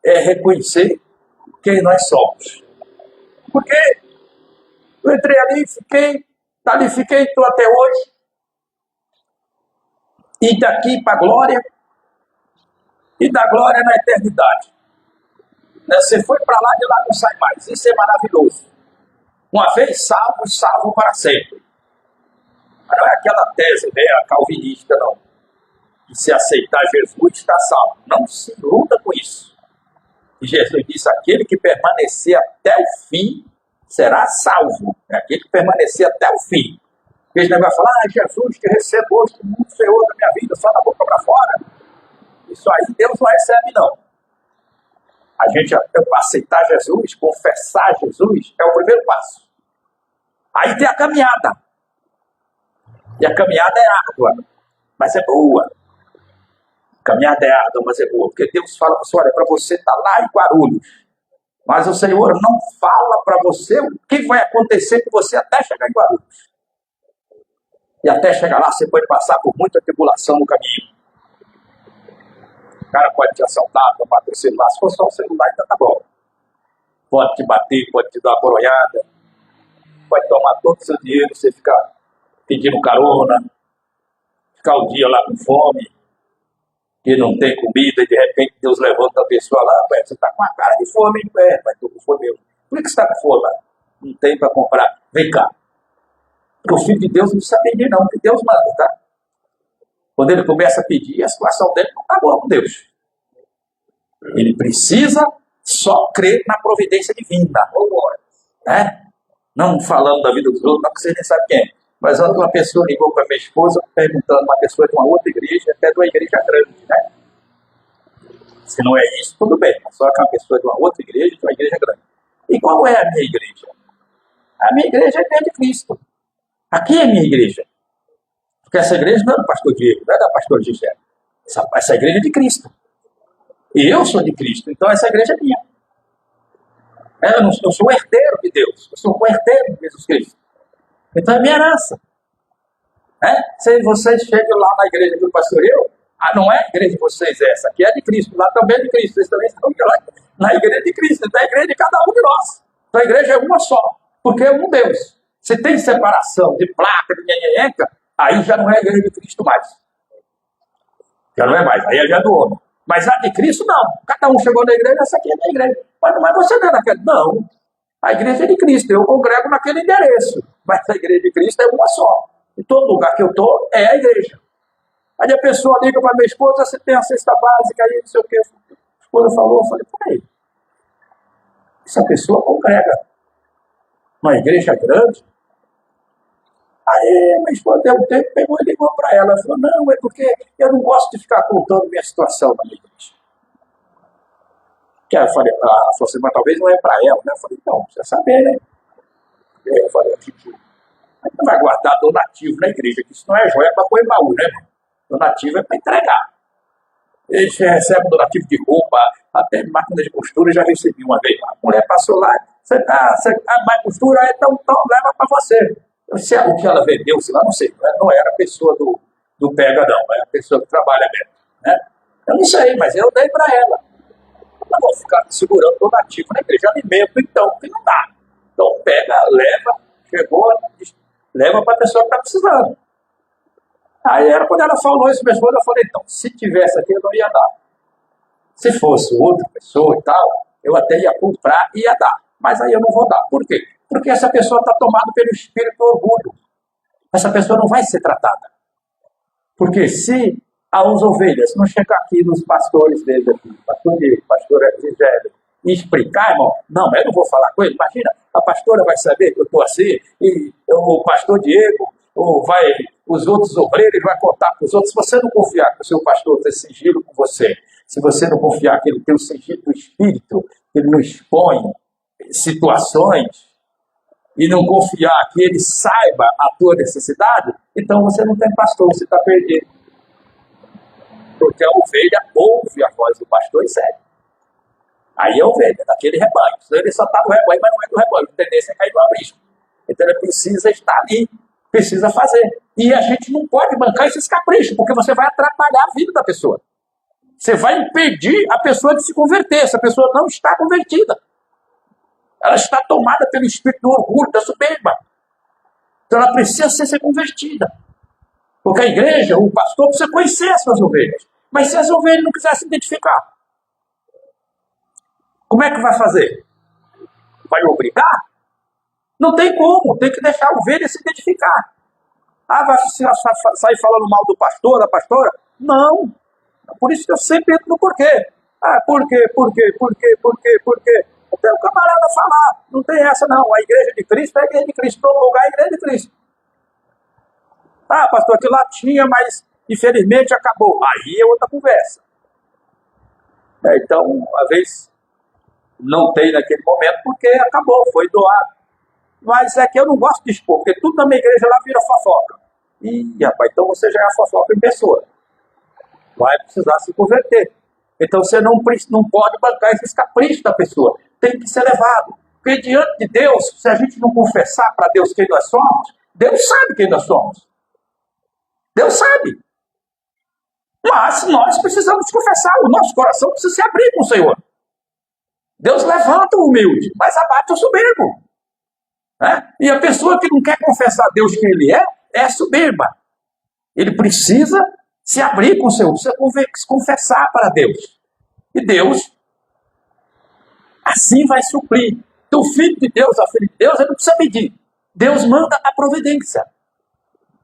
reconhecer quem nós somos. Porque eu entrei ali, fiquei, estou até hoje. E daqui para a glória, e da glória na eternidade. Você foi para lá, de lá não sai mais. Isso é maravilhoso. Uma vez salvo, salvo para sempre. Mas não é aquela tese calvinista, não. Que se aceitar Jesus, está salvo. Não se iluda com isso. E Jesus disse, aquele que permanecer até o fim, será salvo. É aquele que permanecer até o fim. Porque esse negócio fala, Jesus te recebeu como um Senhor da minha vida, só da boca para fora. Isso aí Deus não recebe, não. A gente aceitar Jesus, confessar Jesus, é o primeiro passo. Aí tem a caminhada. E a caminhada é árdua, mas é boa. A caminhada é árdua, mas é boa. Porque Deus fala para você, olha, para você estar lá em Guarulhos, mas o Senhor não fala para você o que vai acontecer com você até chegar em Guarulhos. E até chegar lá, você pode passar por muita tribulação no caminho. O cara pode te assaltar, tomar teu celular. Se for só o celular, então tá bom. Pode te bater, pode te dar uma coronhada. Pode tomar todo o seu dinheiro, você ficar pedindo carona. Ficar o dia lá com fome. E não tem comida, e de repente Deus levanta a pessoa lá. Você está com a cara de fome, hein? Mas estou com fome mesmo. Por que você está com fome lá? Não tem para comprar. Vem cá. Porque o Filho de Deus não precisa pedir, não. Que Deus manda, tá? Quando ele começa a pedir, a situação dele não está boa com Deus. Ele precisa só crer na providência divina. Né? Não falando da vida dos outros, não, que você nem sabe quem é. Mas ontem uma pessoa ligou para minha esposa perguntando, uma pessoa de uma outra igreja, até de uma igreja grande, né? Se não é isso, tudo bem. Só que uma pessoa de uma outra igreja, de uma igreja grande. E qual é a minha igreja? A minha igreja é a igreja de Cristo. Aqui é a minha igreja. Porque essa igreja não é do pastor Diego, não é da pastora Gisele. Essa igreja é de Cristo. E eu sou de Cristo, então essa igreja é minha. Eu sou o herdeiro de Deus. Eu sou o herdeiro de Jesus Cristo. Então é minha herança. Se vocês chegam lá na igreja do pastor eu, não é a igreja de vocês essa, aqui é de Cristo, lá também é de Cristo, vocês também estão lá na igreja de Cristo, então é a igreja de cada um de nós. Então a igreja é uma só, porque é um Deus. Se tem separação de placa, de nhenhenhenca, aí já não é a igreja de Cristo mais. Já não é mais, aí já é do homem. Mas a de Cristo não. Cada um chegou na igreja, essa aqui é da igreja. Mas você não é daquela. Não. A igreja é de Cristo, eu congrego naquele endereço. Mas a igreja de Cristo é uma só. Em todo lugar que eu estou, é a igreja. Aí a pessoa liga para minha esposa, você tem a cesta básica aí, não sei o quê. A esposa falou, eu falei, peraí. Essa pessoa congrega uma igreja grande. Aí minha esposa deu um tempo, pegou e ligou para ela. Ela falou, não, é porque eu não gosto de ficar contando minha situação na minha igreja. Que eu falei, ela falou assim, mas talvez não é para ela, né? Eu falei, não, precisa saber, né? Eu falei, a gente não vai guardar donativo na igreja, que isso não é joia para pôr em baú, né, irmão? Donativo é para entregar. Eles recebem donativo de roupa, até máquina de costura, já recebi uma vez. A mulher passou lá, a costura, então leva para você. Se o que ela vendeu, sei lá, não sei, não era a pessoa do pega, não, era a pessoa que trabalha mesmo. Né? Eu não sei, mas eu dei para ela. Eu não vou ficar segurando donativo na igreja, alimento, então, que não dá. Então pega, leva, chegou, leva para a pessoa que está precisando. Aí era quando ela falou isso mesmo, eu falei, então, se tivesse aqui, eu não ia dar. Se fosse outra pessoa e tal, eu até ia comprar e ia dar. Mas aí eu não vou dar. Por quê? Porque essa pessoa está tomada pelo espírito do orgulho. Essa pessoa não vai ser tratada. Porque se as ovelhas não chegar aqui nos pastores deles aqui, pastor Diego, pastora Gisele, e explicar, irmão, não, eu não vou falar com ele. Imagina, a pastora vai saber que eu estou assim, e o pastor Diego, os outros obreiros, vai contar para os outros. Se você não confiar que o seu pastor tem sigilo com você, se você não confiar que ele tem o sigilo do espírito, que ele não expõe situações, e não confiar que ele saiba a tua necessidade, então você não tem pastor, você está perdido. Porque a ovelha ouve a voz do pastor e segue. Aí é a ovelha, daquele rebanho. Senão ele só está no rebanho, mas não é do rebanho. A tendência é cair no abismo. Então ele precisa estar ali, precisa fazer. E a gente não pode bancar esses caprichos, porque você vai atrapalhar a vida da pessoa. Você vai impedir a pessoa de se converter. Essa pessoa não está convertida. Ela está tomada pelo espírito do orgulho, da soberba. Então ela precisa ser convertida. Porque a igreja, o pastor, precisa conhecer as suas ovelhas. Mas se as ovelhas não quiserem se identificar, como é que vai fazer? Vai obrigar? Não tem como, tem que deixar a ovelha se identificar. Vai sair falando mal do pastor, da pastora? Não. Por isso que eu sempre entro no porquê. Por quê? Até o camarada falar, não tem essa não, a igreja de Cristo é a igreja de Cristo, todo lugar é a igreja de Cristo. Pastor, aquilo lá tinha, mas infelizmente acabou. Aí é outra conversa. Então, às vezes, não tem naquele momento porque acabou, foi doado. Mas é que eu não gosto de expor, porque tudo na minha igreja lá vira fofoca. Ih, rapaz, então você já é fofoca em pessoa. Vai precisar se converter. Então você não pode bancar esses caprichos da pessoa. Tem que ser levado. Porque diante de Deus, se a gente não confessar para Deus quem nós somos, Deus sabe quem nós somos. Deus sabe. Mas nós precisamos confessar. O nosso coração precisa se abrir com o Senhor. Deus levanta o humilde, mas abate o soberbo. Né? E a pessoa que não quer confessar a Deus quem Ele é soberba. Ele precisa se abrir com o Senhor, precisa confessar para Deus. E Deus, assim vai suprir. Então, o filho de Deus, a filha de Deus, ele não precisa pedir. Deus manda a providência.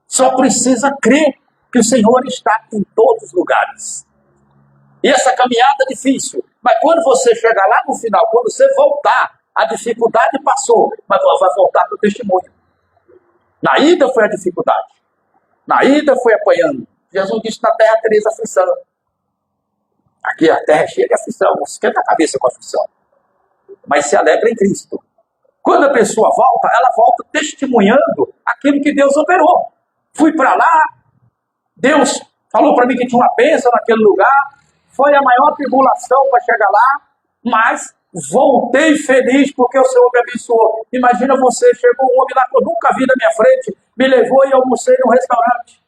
Só precisa crer que o Senhor está em todos os lugares. E essa caminhada é difícil. Mas quando você chegar lá no final, quando você voltar, a dificuldade passou, mas vai voltar para o testemunho. Na ida foi a dificuldade. Na ida foi apanhando. Jesus disse, na terra tereis aflição. Aqui a terra é cheia de aflição. Não esquenta a cabeça com a aflição. Mas se alegra em Cristo. Quando a pessoa volta, ela volta testemunhando aquilo que Deus operou. Fui para lá, Deus falou para mim que tinha uma bênção naquele lugar, foi a maior tribulação para chegar lá, mas voltei feliz porque o Senhor me abençoou. Imagina você, chegou um homem lá que eu nunca vi na minha frente, me levou e almocei num restaurante.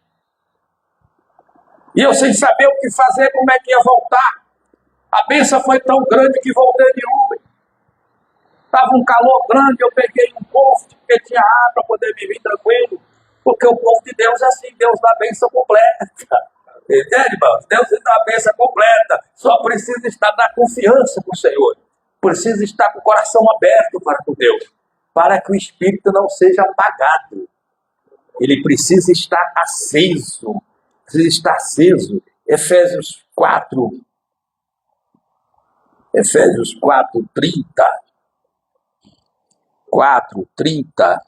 E eu sem saber o que fazer, como é que ia voltar. A bênção foi tão grande que voltei de Uber. Estava um calor grande, eu peguei um posto, porque tinha água para poder me vir tranquilo. Porque o povo de Deus é assim, Deus dá a bênção completa. Entende, irmão? Deus dá a bênção completa. Só precisa estar na confiança com o Senhor. Precisa estar com o coração aberto para com Deus. Para que o Espírito não seja apagado. Ele precisa estar aceso. Precisa estar aceso. Efésios 4, 30. 4:30.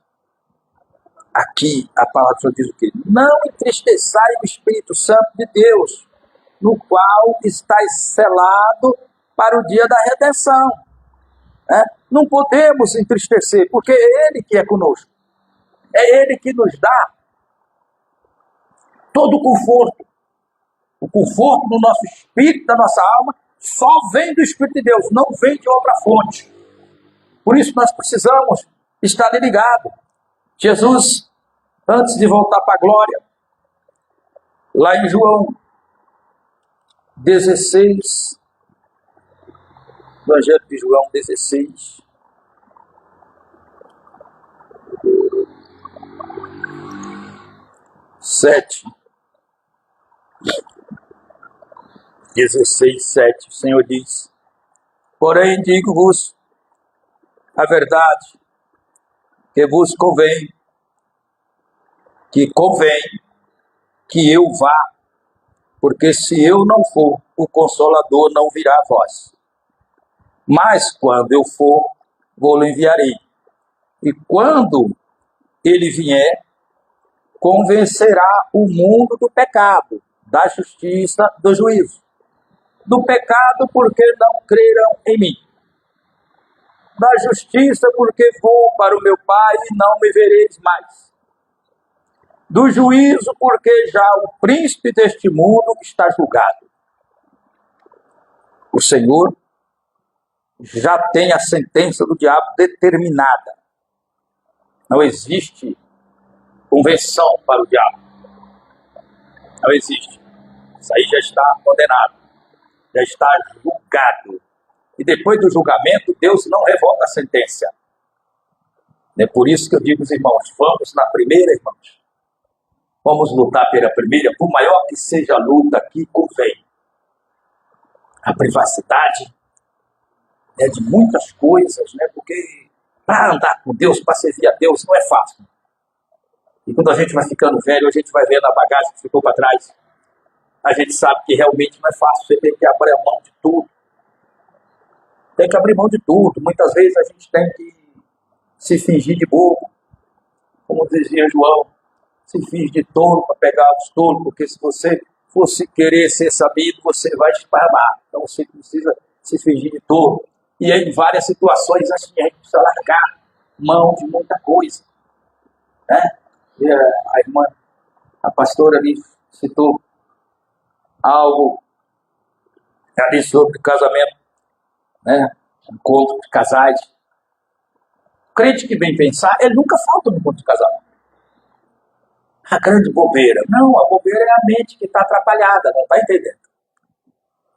Aqui a palavra do Senhor diz o quê? Não entristeçai o Espírito Santo de Deus, no qual estáis selado para o dia da redenção. Não podemos entristecer, porque é Ele que é conosco. É Ele que nos dá todo o conforto. O conforto do nosso espírito, da nossa alma, só vem do Espírito de Deus, não vem de outra fonte. Por isso nós precisamos estar ligados. Jesus, antes de voltar para a glória, lá em João 16, Evangelho de João 16, sete, 16, 7, o Senhor diz, porém digo-vos a verdade, que vos convém que eu vá, porque se eu não for, o Consolador não virá a vós. Mas quando eu for, vou-lo enviarei. E quando ele vier, convencerá o mundo do pecado, da justiça, do juízo. Do pecado, porque não creram em mim. Da justiça, porque vou para o meu Pai e não me vereis mais. Do juízo, porque já o príncipe deste mundo está julgado. O Senhor já tem a sentença do diabo determinada. Não existe convenção para o diabo. Não existe. Isso aí já está condenado. Já está julgado. E depois do julgamento, Deus não revoga a sentença. É por isso que eu digo aos irmãos, vamos na primeira, irmãos. Vamos lutar pela primeira, por maior que seja a luta que convém. A privacidade é de muitas coisas, né? Porque para andar com Deus, para servir a Deus, não é fácil. E quando a gente vai ficando velho, a gente vai vendo a bagagem que ficou para trás. A gente sabe que realmente não é fácil, você tem que abrir a mão de tudo. Tem que abrir mão de tudo. Muitas vezes a gente tem que se fingir de bobo. Como dizia João, se finge de tolo para pegar os tolos, porque se você você querer ser sabido, você vai esparramar. Então você precisa se fingir de todo. E em várias situações, assim, a gente precisa largar mão de muita coisa. Né? E a irmã, a pastora me citou algo ali sobre casamento, né? Encontro de casais. O crente que vem pensar, ele nunca falta no encontro de casamento. A grande bobeira. Não, a bobeira é a mente que está atrapalhada, não está entendendo.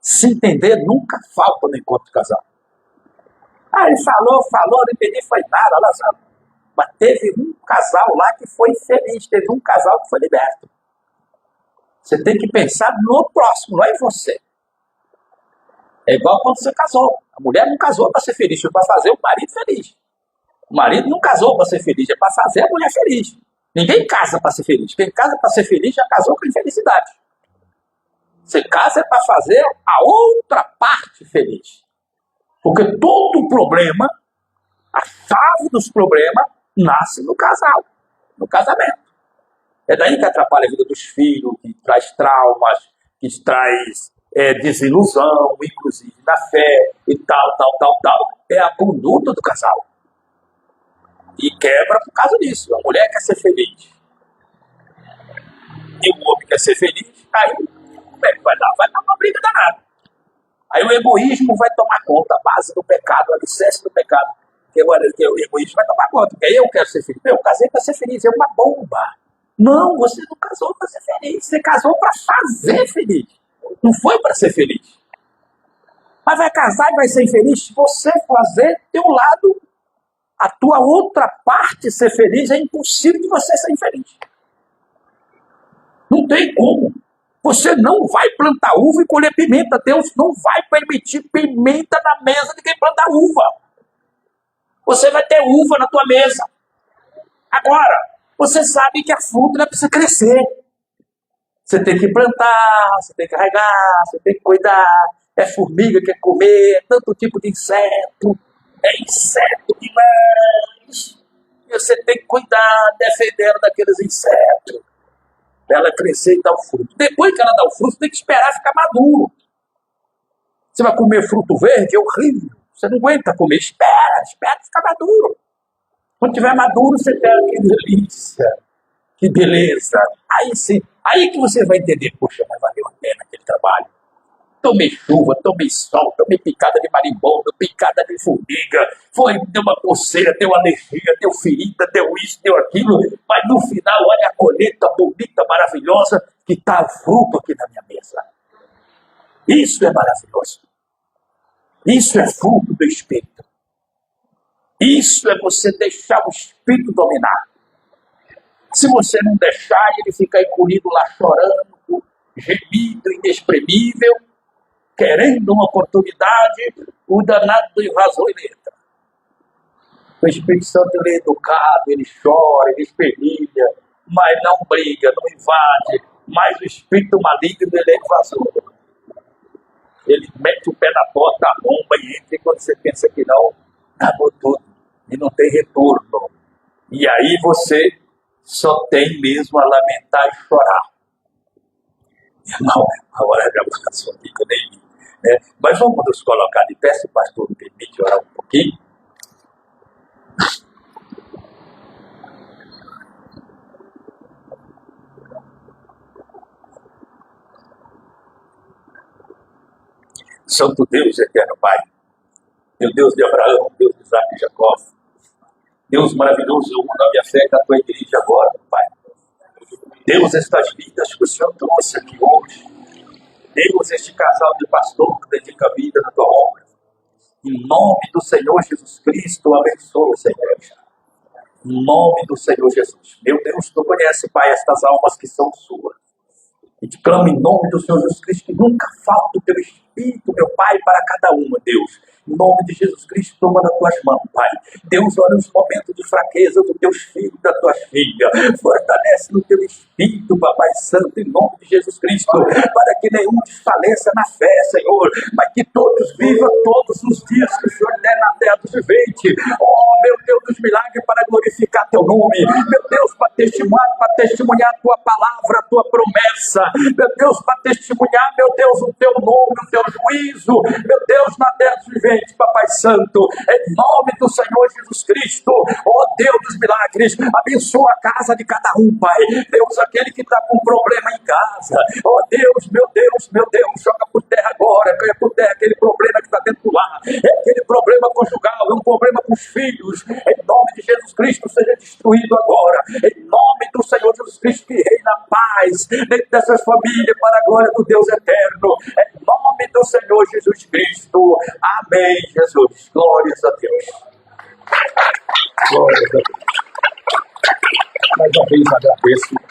Se entender, nunca falta no encontro de casal. Ele falou, não entendi, foi nada, Lázaro. Mas teve um casal lá que foi feliz, teve um casal que foi liberto. Você tem que pensar no próximo, não é em você. É igual quando você casou. A mulher não casou para ser feliz, foi para fazer o marido feliz. O marido não casou para ser feliz, é para fazer a mulher feliz. Ninguém casa para ser feliz. Quem casa para ser feliz já casou com infelicidade. Você casa é para fazer a outra parte feliz. Porque todo problema, a chave dos problemas, nasce no casal, no casamento. É daí que atrapalha a vida dos filhos, que traz traumas, que traz desilusão, inclusive na fé e tal. É a conduta do casal. E quebra por causa disso. A mulher quer ser feliz. E o homem quer ser feliz. Aí, como é que vai dar? Vai dar uma briga danada. Aí o egoísmo vai tomar conta, a base do pecado, o alicerce do pecado. Que o egoísmo vai tomar conta. Porque eu quero ser feliz. Eu casei para ser feliz. É uma bomba. Não, você não casou para ser feliz. Você casou para fazer feliz. Não foi para ser feliz. Mas vai casar e vai ser infeliz se você fazer teu lado, a tua outra parte ser feliz. É impossível de você ser infeliz. Não tem como. Você não vai plantar uva e colher pimenta. Deus não vai permitir pimenta na mesa de quem planta uva. Você vai ter uva na tua mesa. Agora, você sabe que a fruta precisa crescer. Você tem que plantar, você tem que regar, você tem que cuidar. É formiga que quer comer, é tanto tipo de inseto. É inseto demais. E você tem que cuidar, defendendo daqueles insetos. Pra ela crescer e dar o fruto. Depois que ela dá o fruto, você tem que esperar ficar maduro. Você vai comer fruto verde, é horrível. Você não aguenta comer. Espera ficar maduro. Quando tiver maduro, você pega, que delícia, que beleza. Aí sim, aí que você vai entender, poxa, mas valeu a pena aquele trabalho. Tomei chuva, tomei sol, tomei picada de marimbondo, picada de formiga, deu uma coceira, deu alergia, deu ferida, deu isso, deu aquilo, mas no final, olha a colheita bonita, maravilhosa, que está o fruto aqui na minha mesa. Isso é maravilhoso. Isso é fruto do Espírito. Isso é você deixar o Espírito dominar. Se você não deixar, ele fica encolhido lá chorando, gemido, inexprimível, querendo uma oportunidade, o danado invasou e letra. O Espírito Santo ele é educado, ele chora, ele esperneia, mas não briga, não invade. Mas o Espírito maligno ele é invasor. Ele mete o pé na porta, a bomba e entra, e quando você pensa que não, acabou tudo. E não tem retorno. E aí você só tem mesmo a lamentar e chorar. Irmão, a hora já passou aqui que eu nem vi. Mas vamos nos colocar de pé, se o pastor me permite orar um pouquinho. Santo Deus, eterno Pai, meu Deus de Abraão, Deus de Isaac e Jacó, Deus maravilhoso, eu uno a minha fé com a tua igreja agora, Pai. Deus, estas vidas que o Senhor trouxe aqui hoje, Deus, este casal de pastor que dedica a vida na tua obra, em nome do Senhor Jesus Cristo, abençoa essa igreja. Em nome do Senhor Jesus. Meu Deus, tu conhece, Pai, estas almas que são suas. E te clamo em nome do Senhor Jesus Cristo, que nunca falte o teu Espírito, meu Pai, para cada uma, Deus. Em nome de Jesus Cristo, toma nas tuas mãos, Pai. Deus, olha os momentos de fraqueza dos teus filhos, da tua filha. Fortalece no teu espírito, Papai Santo, em nome de Jesus Cristo, para que nenhum desfaleça na fé, Senhor, mas que todos vivam todos os dias que o Senhor der na terra dos viventes. Oh, meu Deus dos milagres, para glorificar teu nome. Meu Deus, para testemunhar a tua palavra, a tua promessa. Meu Deus, para testemunhar, meu Deus, o teu nome, o teu juízo. Meu Deus, na terra dos viventes, Papai Santo, em nome do Senhor Jesus Cristo. Oh, Deus dos milagres, abençoa a casa de cada um, Pai. Deus, aquele que está com problema em casa. Oh, Deus, meu Deus, meu Deus, joga por terra agora, cai por terra aquele problema que está dentro do lar, aquele problema conjugal, um problema com os filhos. Em nome de Jesus Cristo, seja destruído agora. Em nome do Senhor Jesus Cristo, que reina a paz dentro dessas famílias, para a glória do Deus eterno. Em nome do Senhor Jesus Cristo. Amém, Jesus. Glórias a Deus. Glórias a Deus. Mais uma vez agradeço